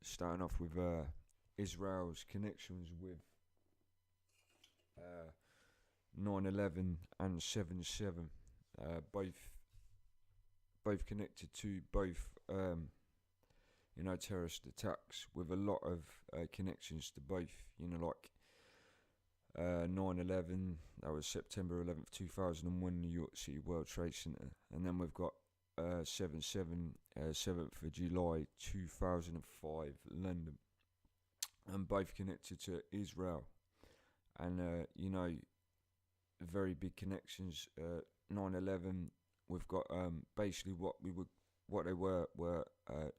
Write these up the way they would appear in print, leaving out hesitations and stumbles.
Starting off with Israel's connections with uh, 9/11 and 7/7, both connected to both terrorist attacks with a lot of connections to both. 9/11, that was September 11th, 2001, New York City World Trade Center, and then we've got 7/7, 7th of July 2005, London, and both connected to Israel. And very big connections. 9/11, we've got basically what they were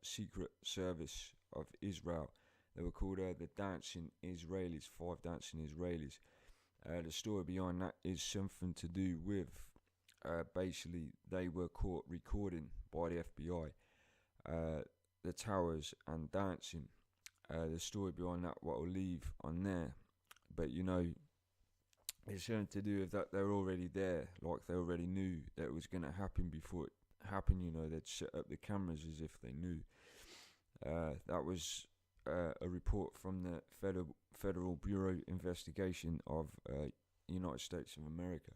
secret service of Israel. They were called the Dancing Israelis, five Dancing Israelis. The story behind that is something to do with basically they were caught recording by the FBI the towers and dancing. The story behind that, what I'll leave on there, but it's something to do with that they're already there, like they already knew that it was going to happen before it happened. They'd set up the cameras as if they knew. That was a report from the Federal Bureau Investigation of United States of America.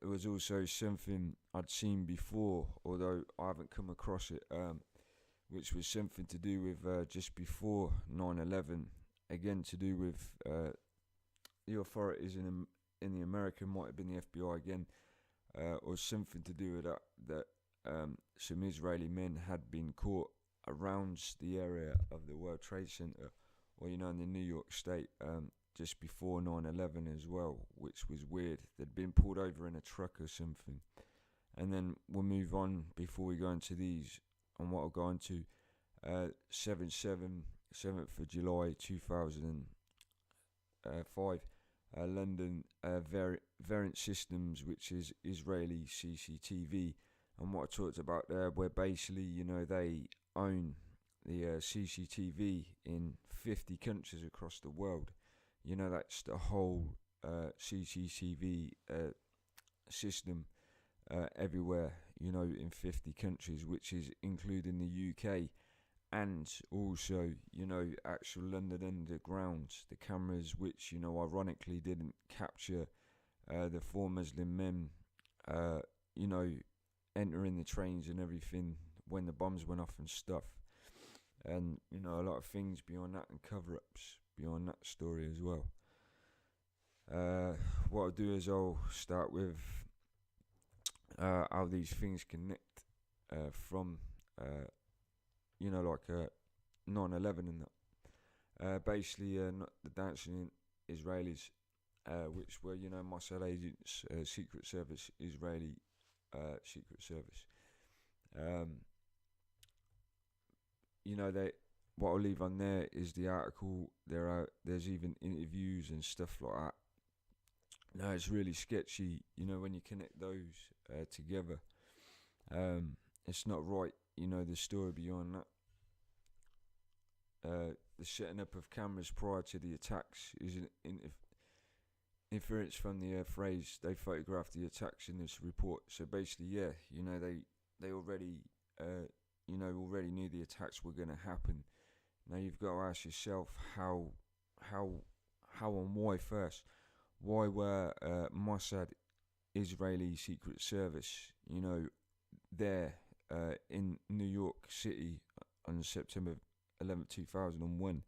It was also something I'd seen before, although I haven't come across it, which was something to do with just before 9/11, again to do with the authorities in the America, might have been the FBI again, or something to do with that some Israeli men had been caught around the area of the World Trade Center, or in the New York State, just before 9/11 as well, which was weird. They'd been pulled over in a truck or something. And then we'll move on before we go into these, and what I'll go into 7/7, 7th of July 2005, London, Variant Systems, which is Israeli CCTV. And what I talked about there, where basically, they own the CCTV in 50 countries across the world. That's the whole CCTV system everywhere, in 50 countries, which is including the UK, and also, actual London Underground, the cameras which, ironically didn't capture the four Muslim men, entering the trains and everything when the bombs went off and stuff. And, a lot of things beyond that and cover-ups beyond that story as well. What I'll do is I'll start with how these things connect from 9/11 and that. Basically, the dancing Israelis, which were, Mossad agents, Secret Service, Israeli Secret Service. They, what I'll leave on there is the article. There's even interviews and stuff like that. No, it's really sketchy, when you connect those together. It's not right, the story beyond that. The setting up of cameras prior to the attacks is an inference from the phrase they photographed the attacks in this report. So basically, yeah, they already already knew the attacks were going to happen. Now you've got to ask yourself how and why first. Why were Mossad, Israeli Secret Service, there in New York City on September 11th, 2001,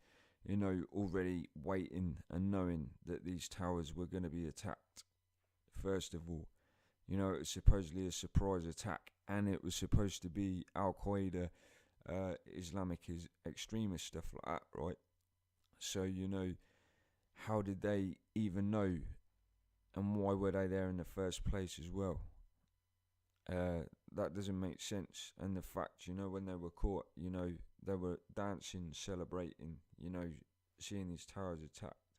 already waiting and knowing that these towers were going to be attacked? First of all, it was supposedly a surprise attack, and it was supposed to be Al Qaeda, Islamic extremist stuff like that, right? So, how did they even know, and why were they there in the first place as well? That doesn't make sense. And the fact, when they were caught, they were dancing, celebrating, seeing these towers attacked.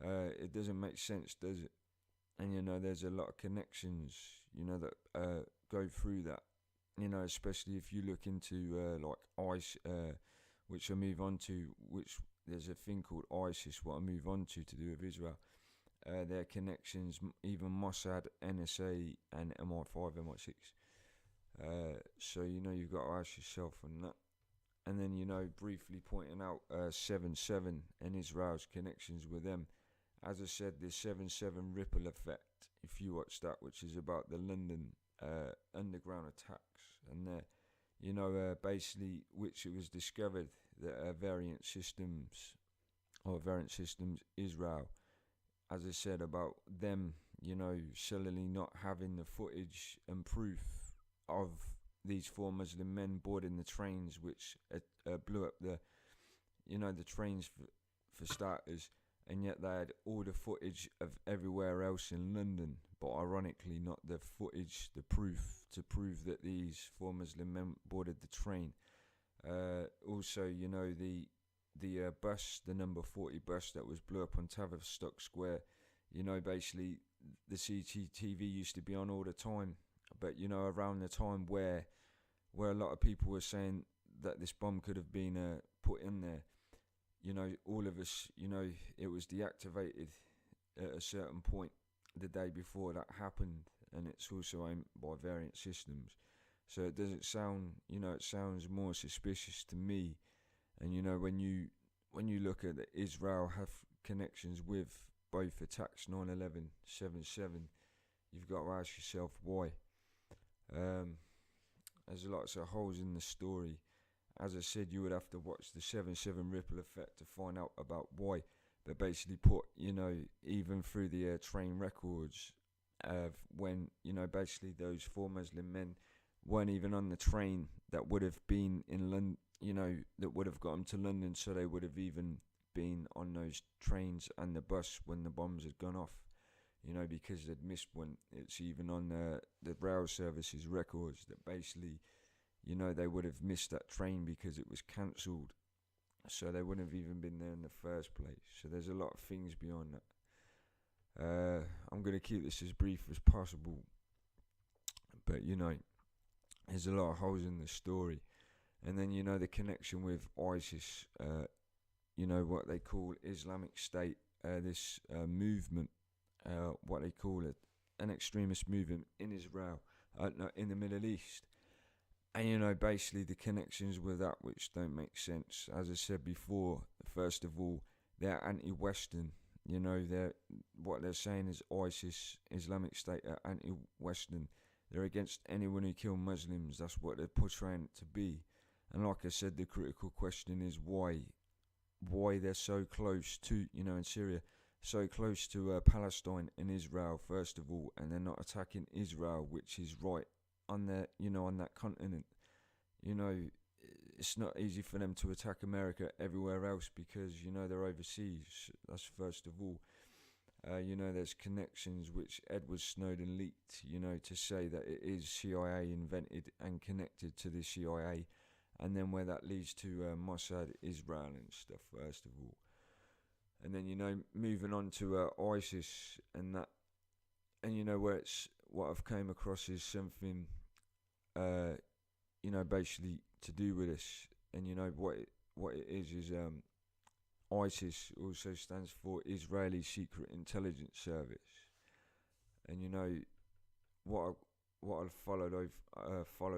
It doesn't make sense, does it? And there's a lot of connections, that go through that. Especially if you look into like ICE, which I move on to, which there's a thing called ISIS, what I move on to do with Israel. Their connections, even Mossad, NSA, and MI5, MI6. So you've got to ask yourself on that. and then, you know, briefly pointing out 7/7 and Israel's connections with them. As I said, the 7/7 ripple effect, if you watch that, which is about the London underground attacks, and you know, basically, which it was discovered that Variant Systems Israel, as I said, about them, you know, suddenly not having the footage and proof of these four Muslim men boarding the trains, which blew up the trains for starters, and yet they had all the footage of everywhere else in London, but ironically not the footage, the proof to prove that these four Muslim men boarded the train. Also, you know, the bus, the number 40 bus that was blew up on Tavistock Square, you know, basically the CCTV used to be on all the time, but, you know, around the time where a lot of people were saying that this bomb could have been put in there, you know, all of us, you know, it was deactivated at a certain point the day before that happened, and it's also owned by Variant Systems. So it doesn't sound, you know, it sounds more suspicious to me. And, you know, when you look at that Israel have connections with both attacks, 9/11, 7/7, you've got to ask yourself why. There's lots of holes in the story. As I said, you would have to watch the 7/7 ripple effect to find out about why. But basically put, you know, even through the train records of when, you know, basically those four Muslim men weren't even on the train that would have been in London, you know, that would have got them to London, so they would have even been on those trains and the bus when the bombs had gone off, you know, because they'd missed one. It's even on the rail services records that basically, you know, they would have missed that train because it was cancelled, so they wouldn't have even been there in the first place. So there's a lot of things beyond that. I'm going to keep this as brief as possible, but, you know, there's a lot of holes in the story. And then, you know, the connection with ISIS, you know, what they call Islamic State, this movement, what they call it, an extremist movement in Israel, no, in the Middle East. And, you know, basically the connections with that which don't make sense. As I said before, first of all, they're anti-Western. You know, what they're saying is ISIS, Islamic State, are anti-Western. They're against anyone who kills Muslims. That's what they're portraying it to be. And like I said, the critical question is why they're so close to, you know, in Syria, so close to Palestine and Israel, first of all, and they're not attacking Israel, which is right on their, you know, on that continent. You know, it's not easy for them to attack America everywhere else because, you know, they're overseas. That's first of all. You know, there's connections which Edward Snowden leaked, you know, to say that it is CIA invented and connected to the CIA, and then where that leads to Mossad, Israel and stuff, first of all. And then, you know, moving on to ISIS and that, and, you know, where it's, what I've came across is something, you know, basically to do with this, and, you know, what it is ISIS also stands for Israeli Secret Intelligence Service, and, you know, what I've followed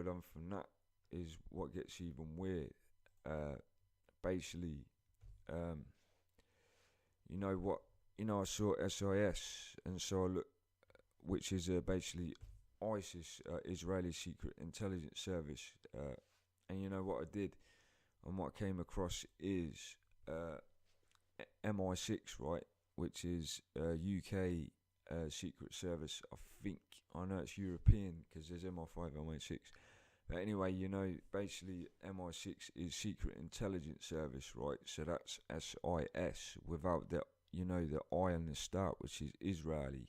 on from that is what gets even weird. Basically, you know what, you know, I saw SIS, and so I looked, which is basically ISIS, Israeli Secret Intelligence Service, and, you know, what I did and what I came across is MI6, right, which is UK Secret Service. I know it's European because there's MI5, MI6. But anyway, you know, basically MI6 is Secret Intelligence Service, right? So that's SIS without the, you know, the I on the start, which is Israeli.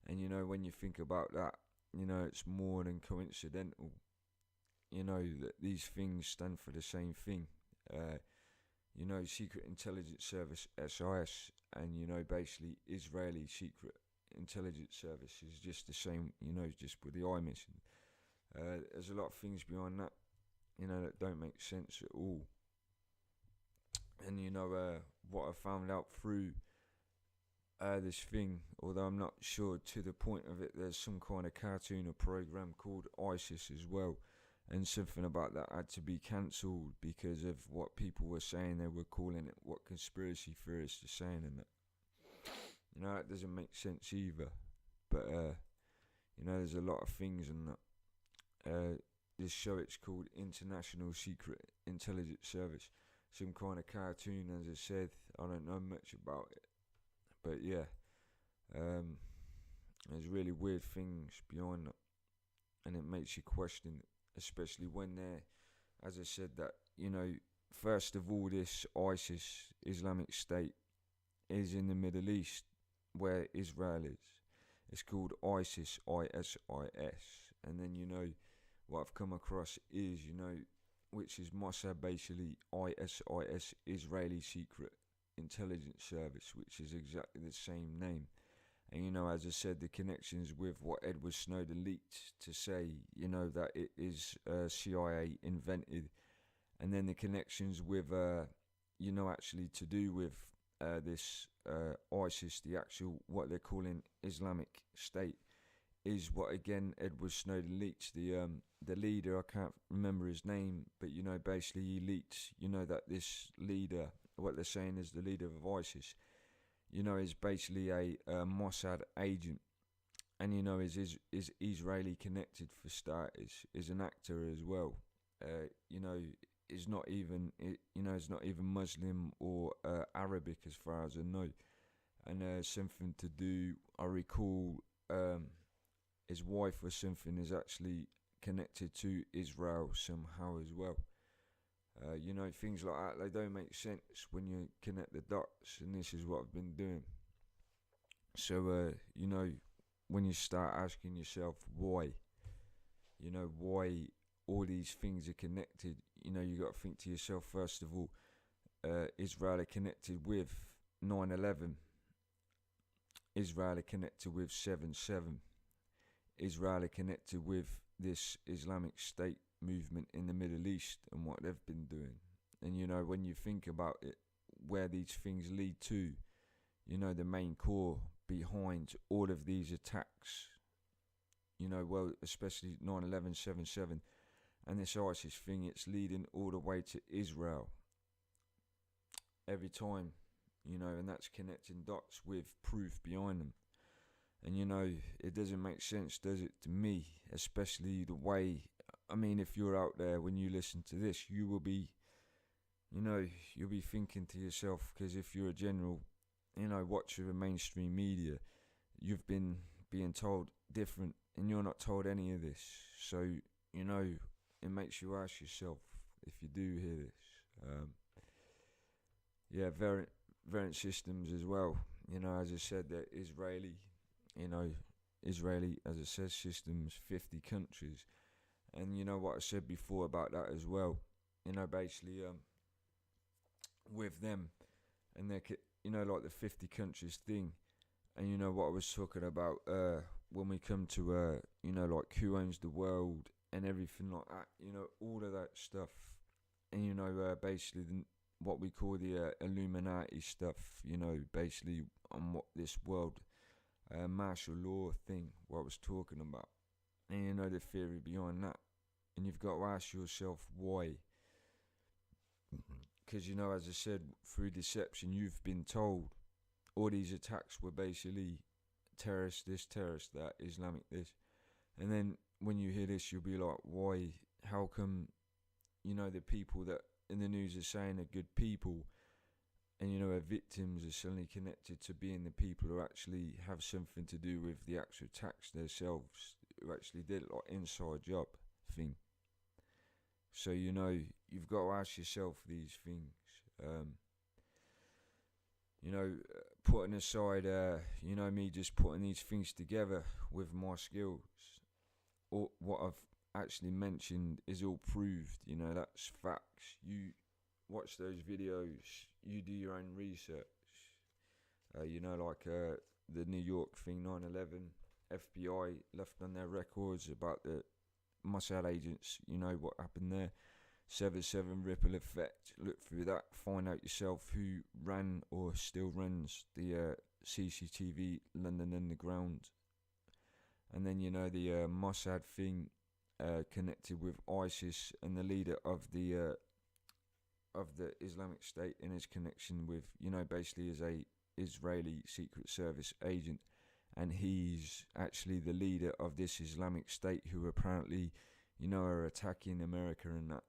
And, you know, when you think about that, you know, it's more than coincidental, you know, that these things stand for the same thing. You know, Secret Intelligence Service, SIS, and, you know, basically Israeli Secret Intelligence Service is just the same, you know, just with the I missing. There's a lot of things behind that, you know, that don't make sense at all. And, you know, what I found out through this thing, although I'm not sure to the point of it, there's some kind of cartoon or program called ISIS as well. and something about that had to be cancelled because of what people were saying. They were calling it what conspiracy theorists are saying, and that, you know, that doesn't make sense either. But you know, there's a lot of things in that. This show, it's called International Secret Intelligence Service. Some kind of cartoon, as I said. I don't know much about it, but yeah, there's really weird things behind that, and it makes you question it, especially when they're, as I said, that, you know, first of all, this ISIS, Islamic State, is in the Middle East, where Israel is. It's called ISIS, ISIS, and then, you know, what I've come across is, you know, which is Mossad, basically ISIS, Israeli Secret Intelligence Service, which is exactly the same name. And, you know, as I said, the connections with what Edward Snowden leaked to say, you know, that it is CIA invented, and then the connections with, you know, actually to do with this ISIS, the actual, what they're calling Islamic State, is what, again, Edward Snowden leaked. The leader, I can't remember his name, but, you know, basically he leaked, you know, that this leader, what they're saying is the leader of ISIS, you know, is basically a Mossad agent, and, you know, is Israeli connected for starters, is an actor as well, you know, is not even, you know, is not even Muslim or Arabic as far as I know, and something to do, I recall, his wife or something is actually connected to Israel somehow as well. You know, things like that, they don't make sense when you connect the dots, and this is what I've been doing. So, you know, when you start asking yourself why, you know, why all these things are connected, you know, you got to think to yourself, first of all, Israel are connected with 9/11, Israel are connected with 7/7, Israel are connected with this Islamic State movement in the Middle East and what they've been doing. And, you know, when you think about it, where these things lead to, you know, the main core behind all of these attacks, you know, well, especially 9/11, 7/7, and this ISIS thing, it's leading all the way to Israel every time, you know, and that's connecting dots with proof behind them. And, you know, it doesn't make sense, does it, to me, especially the way, I mean, if you're out there, when you listen to this, you will be, you know, you'll be thinking to yourself, because if you're a general, you know, watcher of mainstream media, you've been being told different, and you're not told any of this. So, you know, it makes you ask yourself, if you do hear this. Yeah, variant systems as well. You know, as I said, they're Israeli. You know, Israeli, as it says, systems, 50 countries. And you know what I said before about that as well. You know, basically, with them, and they're, you know, like the 50 countries thing. And you know what I was talking about, when we come to, you know, like who owns the world and everything like that. You know, all of that stuff. And, you know, basically what we call the Illuminati stuff. You know, basically on what this world martial law thing, what I was talking about. And you know the theory behind that. And you've got to ask yourself why. Because, you know, as I said, through deception, you've been told all these attacks were basically terrorist this, terrorist that, Islamic this. And then when you hear this, you'll be like, why? How come, you know, the people that in the news are saying are good people, and, you know, our victims are suddenly connected to being the people who actually have something to do with the actual attacks themselves, who actually did it, like inside job thing. So, you know, you've got to ask yourself these things. You know, putting aside, you know, me just putting these things together with my skills, or what I've actually mentioned is all proved. You know, that's facts. You watch those videos, you do your own research. You know, like the New York thing, 9/11, FBI left on their records about the Mossad agents, you know what happened there. 7/7 ripple effect, look through that, find out yourself who ran or still runs the CCTV London Underground. And then, you know, the Mossad thing, connected with ISIS, and the leader of the Islamic State in his connection with, basically is a Israeli Secret Service agent, and he's actually the leader of this Islamic State who apparently, are attacking America and that,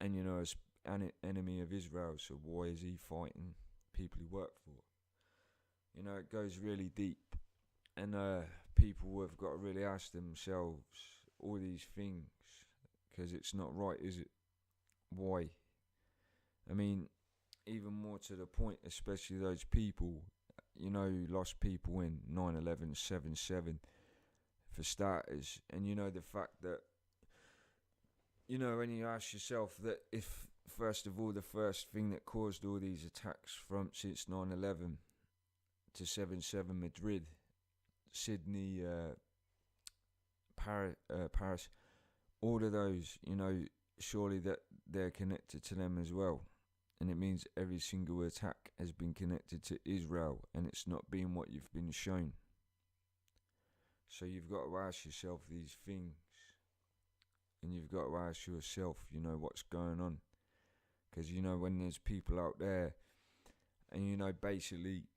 and is an enemy of Israel. So why is he fighting people he work for? It goes really deep, and people have got to really ask themselves all these things, because it's not right, is it? Why? I mean, even more to the point, especially those people, who lost people in 9/11, 7/7, for starters, and the fact that, when you ask yourself that if, first of all, the first thing that caused all these attacks from since 9/11 to 7/7, Madrid, Sydney, Paris, all of those, surely that they're connected to them as well. And it means every single attack has been connected to Israel, and it's not been what you've been shown. So you've got to ask yourself these things, and you've got to ask yourself, what's going on. Because, when there's people out there, and, basically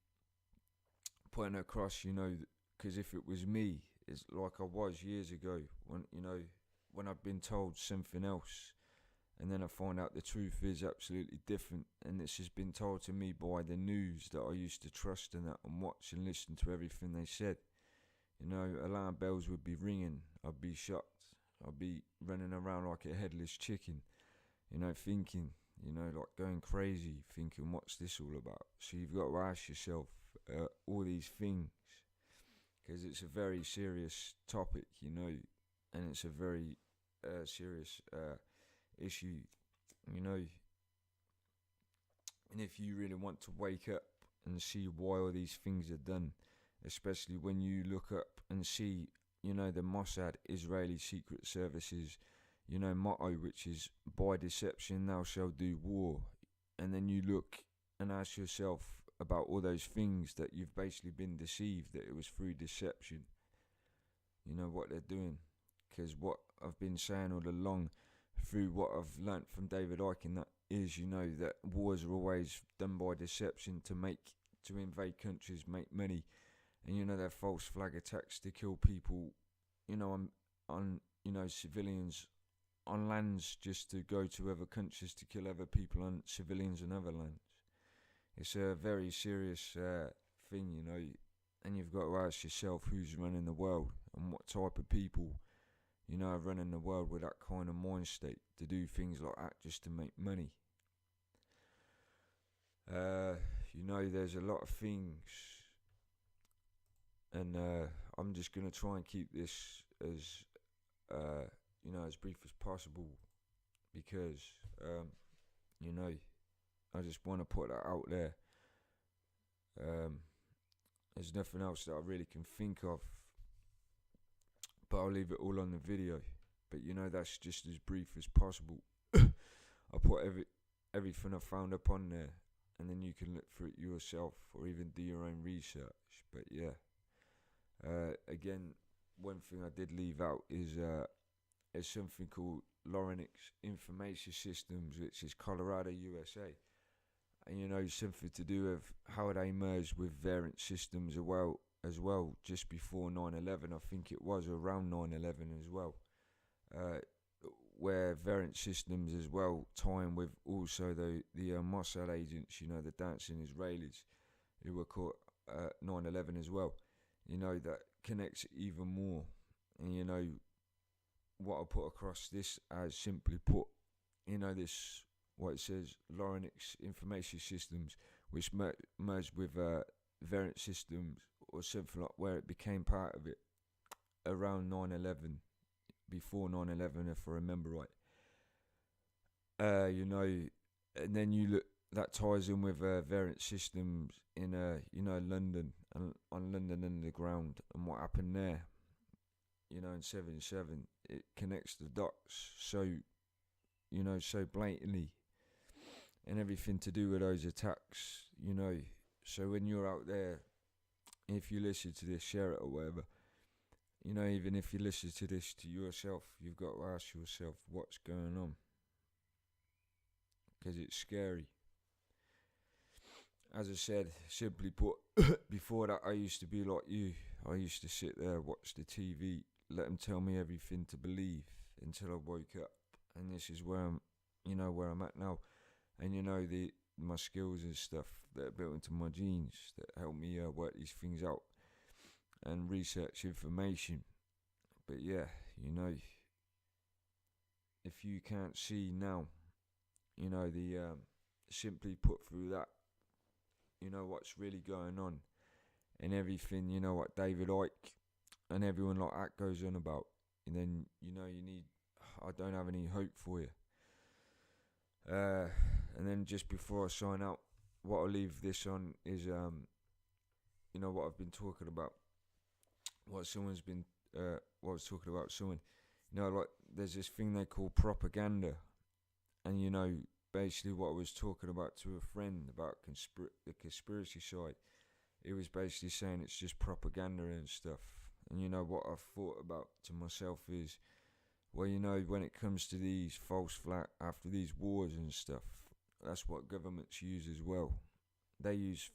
putting across, because if it was me, it's like I was years ago, when I've been told something else, and then I find out the truth is absolutely different, and this has been told to me by the news that I used to trust and that, and watch and listen to everything they said. Alarm bells would be ringing. I'd be shocked. I'd be running around like a headless chicken, thinking, like going crazy, thinking, what's this all about? So you've got to ask yourself all these things, because it's a very serious topic, and it's a very serious issue, and if you really want to wake up and see why all these things are done, especially when you look up and see, the Mossad, Israeli Secret Services, motto, which is by deception thou shalt do war, and then you look and ask yourself about all those things that you've basically been deceived, that it was through deception, what they're doing. Because what I've been saying all along, through what I've learnt from David Icke, that is, that wars are always done by deception to invade countries, make money, and they're false flag attacks to kill people, on civilians on lands, just to go to other countries to kill other people on civilians on other lands. It's a very serious thing, and you've got to ask yourself who's running the world and what type of people, are running the world with that kind of mind state to do things like that just to make money. There's a lot of things, and I'm just going to try and keep this as, as brief as possible, because, I just want to put that out there. There's nothing else that I really can think of, but I'll leave it all on the video. But that's just as brief as possible. I put everything I found up on there, and then you can look through it yourself, or even do your own research. But yeah, again, one thing I did leave out is there's something called Lorenix Information Systems, which is Colorado, USA. And something to do with how they merged with Variant Systems as well, just before 9/11. I think it was around 9/11 as well, where Variant Systems as well, tying with also the Mossad agents, the dancing Israelis who were caught 9/11 as well. That connects even more. And what I put across this as, simply put, this, what it says, Lorenix Information Systems, which merged with Variant Systems or something like, where it became part of it around 9/11, before 9/11, if I remember right. And then you look, that ties in with Variant Systems in London, and on London Underground, and what happened there, in 7/7. It connects the dots so blatantly, and everything to do with those attacks, So when you're out there, if you listen to this, share it or whatever, you know, even if you listen to this to yourself, you've got to ask yourself what's going on, because it's scary. As I said, simply put, before that I used to be like you. I used to sit there, watch the TV, let them tell me everything to believe until I woke up. And this is where where I'm at now. And my skills and stuff that are built into my genes that help me work these things out and research information. But yeah, if you can't see now, the simply put through that, what's really going on and everything, what David Icke and everyone like that goes on about, and then I don't have any hope for you. And then just before I sign out, what I'll leave this on is what I've been talking about, what I was talking about someone, like there's this thing they call propaganda, and basically what I was talking about to a friend about the conspiracy side, it was basically saying it's just propaganda and stuff. And what I've thought about to myself is, well, when it comes to these false flag, after these wars and stuff, that's what governments use as well. They use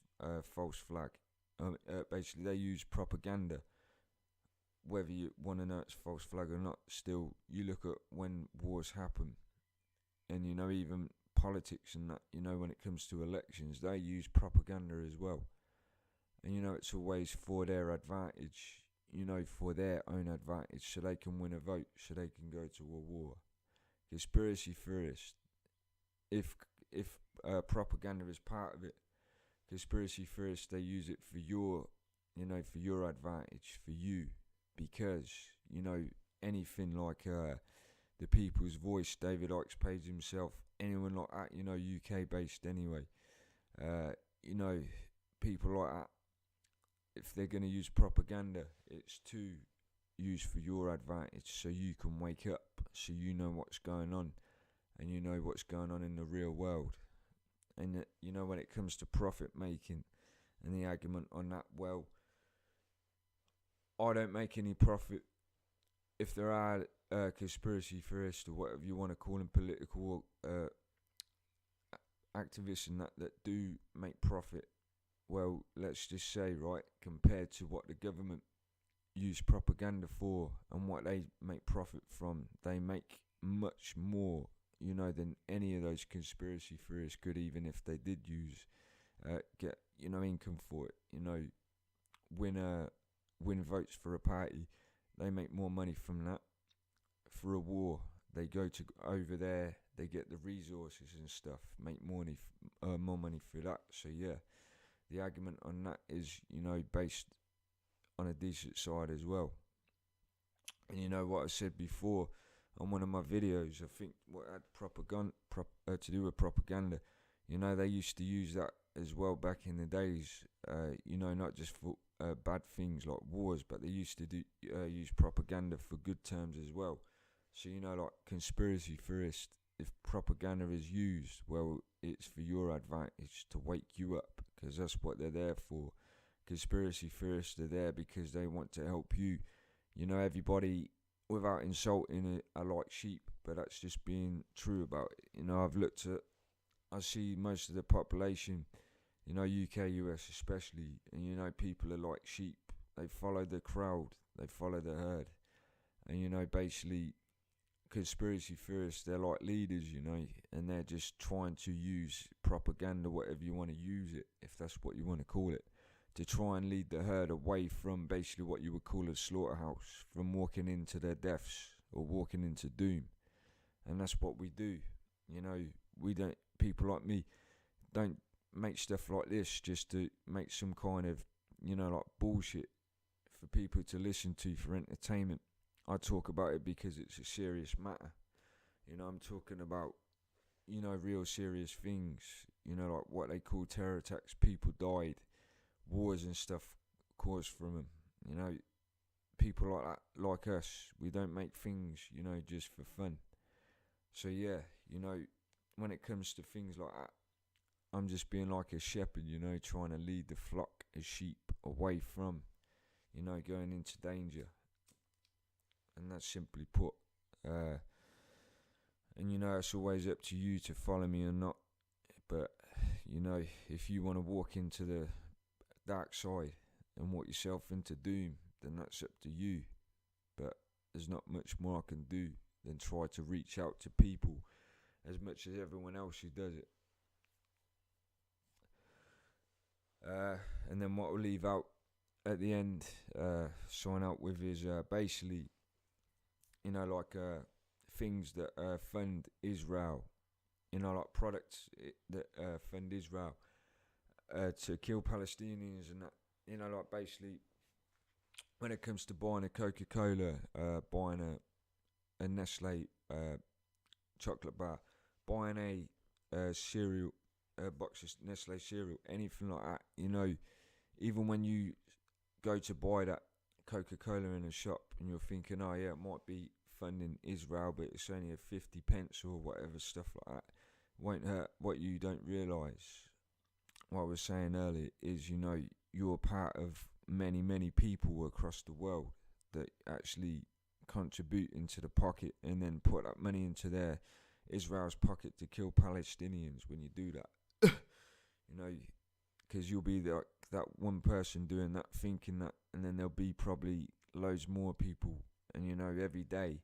false flag. Basically, they use propaganda. Whether you want to know it's false flag or not, still, you look at when wars happen, and even politics and that, when it comes to elections, they use propaganda as well. And it's always for their advantage, for their own advantage, so they can win a vote, so they can go to a war. Conspiracy theorists, if propaganda is part of it, conspiracy theorists, they use it for your advantage, for you, because anything like the People's Voice, David Icke's page himself, anyone like that, UK based anyway, people like that, if they're going to use propaganda, it's to use for your advantage, so you can wake up, so you know what's going on, and you know what's going on in the real world. And when it comes to profit making and the argument on that, well, I don't make any profit. If there are conspiracy theorists or whatever you want to call them, political activists and that do make profit, well, let's just say, right, compared to what the government use propaganda for and what they make profit from, they make much more, than any of those conspiracy theorists could, even if they did get income for it, win votes for a party. They make more money from that. For a war, they go to over there, they get the resources and stuff, make more money for that. So yeah, the argument on that is, based on a decent side as well. And what I said before on one of my videos, I think what had to do with propaganda, they used to use that as well back in the days, not just for bad things like wars, but they used to use propaganda for good terms as well. So, like conspiracy theorists, if propaganda is used, well, it's for your advantage, to wake you up, because that's what they're there for. Conspiracy theorists are there because they want to help you. Everybody, without insulting it, are like sheep, but that's just being true about it. I see most of the population, UK, US especially, and people are like sheep. They follow the crowd, they follow the herd. And basically, conspiracy theorists, they're like leaders, and they're just trying to use propaganda, whatever you want to use it, if that's what you want to call it, to try and lead the herd away from basically what you would call a slaughterhouse, from walking into their deaths or walking into doom. And that's what we do. People like me don't make stuff like this just to make some kind of, like bullshit for people to listen to for entertainment. I talk about it because it's a serious matter. I'm talking about, real serious things, like what they call terror attacks. People died, wars and stuff caused from them. People like that, like us, we don't make things, just for fun. So yeah, when it comes to things like that, I'm just being like a shepherd, trying to lead the flock of sheep away from, going into danger. and that's simply put. And you know, it's always up to you to follow me or not. But you know, if you want to walk into the dark side and walk yourself into doom, then that's up to you. But there's not much more I can do than try to reach out to people as much as everyone else who does it. And then what we'll leave out at the end, sign out with is basically, you know, like things that fund Israel, you know, like products that fund Israel to kill Palestinians and that, you know, like basically when it comes to buying a Coca-Cola, buying a Nestle chocolate bar, buying a cereal, a box of Nestle cereal, anything like that, you know, even when you go to buy that Coca-Cola in a shop and you're thinking, oh yeah, it might be funding Israel, but it's only a 50 pence or whatever, stuff like that, won't hurt. What you don't realise, what I was saying earlier, is, you know, you're part of many people across the world that actually contribute into the pocket and then put that money into Israel's pocket to kill Palestinians when you do that. You know, because you'll be that one person doing that, thinking that, and then there'll be probably loads more people. And you know, every day,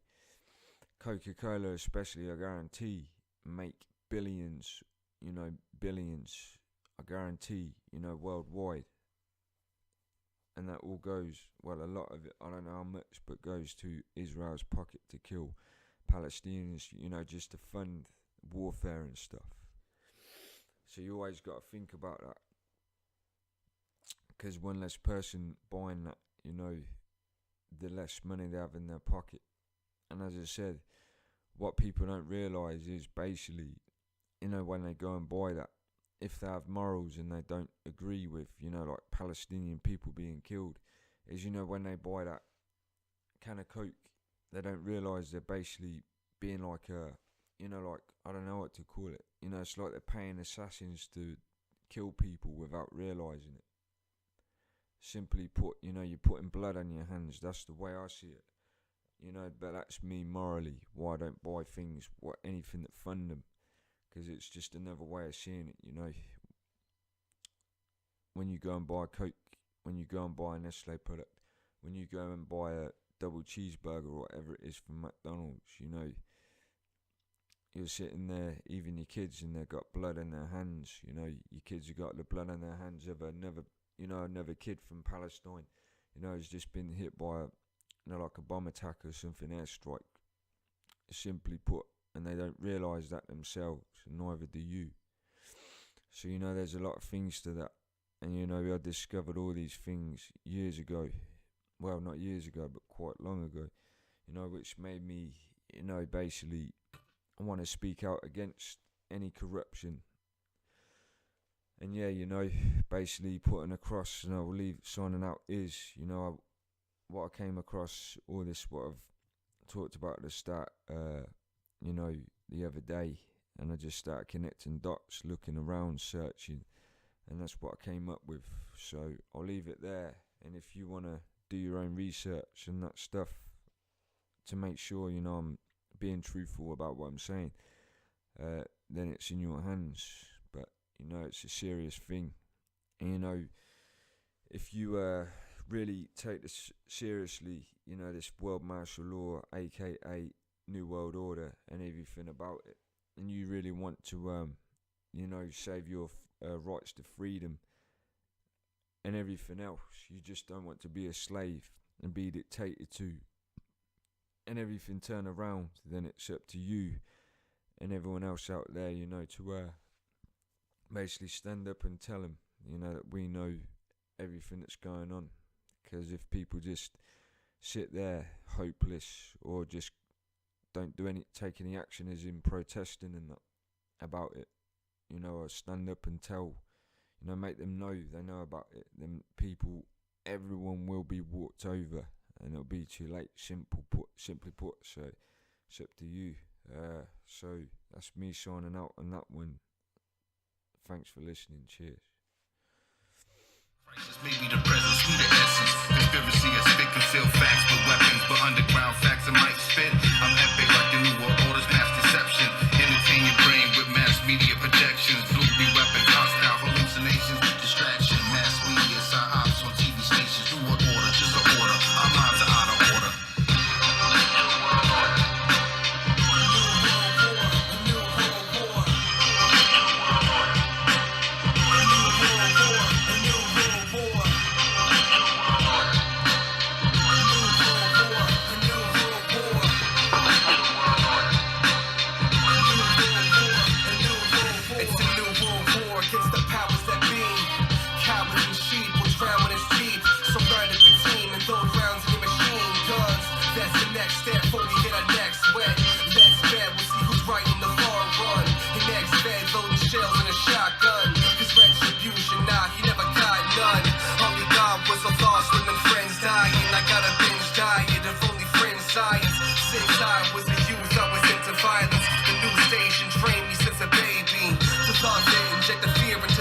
Coca-Cola especially, I guarantee, make billions, you know, billions, I guarantee, you know, worldwide. And that all goes, well, a lot of it, I don't know how much, but goes to Israel's pocket to kill Palestinians, you know, just to fund warfare and stuff. So you always got to think about that. Because one less person buying that, you know, the less money they have in their pocket. And as I said, what people don't realise is basically, you know, when they go and buy that, if they have morals and they don't agree with, you know, like Palestinian people being killed, is, you know, when they buy that can of Coke, they don't realise they're basically being like a, you know, like, I don't know what to call it, you know, it's like they're paying assassins to kill people without realising it. Simply put, you know, you're putting blood on your hands. That's the way I see it, you know. But that's me morally, why I don't buy things, anything that fund them, because it's just another way of seeing it, you know. When you go and buy a Coke, when you go and buy a Nestle product, when you go and buy a double cheeseburger or whatever it is from McDonald's, you know, you're sitting there, even your kids, and they've got blood in their hands, you know. Your kids have got the blood on their hands of another kid from Palestine, you know, has just been hit by like a bomb attack or something, airstrike, simply put, and they don't realise that themselves, and neither do you. So, you know, there's a lot of things to that, and, you know, I discovered all these things years ago, well, not years ago, but quite long ago, you know, which made me, you know, basically, I want to speak out against any corruption. And yeah, you know, basically putting across, and I'll leave signing out is, you know, what I came across, all this, what I've talked about at the start, you know, the other day, and I just started connecting dots, looking around, searching, and that's what I came up with. So I'll leave it there, and if you want to do your own research and that stuff to make sure, you know, I'm being truthful about what I'm saying, then it's in your hands. But, you know, it's a serious thing. And, you know, if you really take this seriously, you know, this world martial law, aka New World Order, and everything about it, and you really want to, you know, save your rights to freedom and everything else, you just don't want to be a slave and be dictated to, and everything turn around, then it's up to you and everyone else out there, you know, to basically stand up and tell them, you know, that we know everything that's going on. Because if people just sit there hopeless, or just don't take any action, as in protesting and that about it, you know, or stand up and tell, you know, make them know they know about it, then people, everyone will be walked over, and it'll be too late, simply put. So it's up to you. So that's me signing out on that one. Thanks for listening. Cheers. Crisis may be the presence, we the essence. Conspiracy is big conceal facts with weapons, but underground facts I might spit. I'm epic like the New World Order's mass deception. Entertain your brain with mass media projections. Blue be weapon, hostile hallucinations, distraction. Mass media, psyops on TV stations. New World Order, just an order. Our minds are out of order. Inject the fear in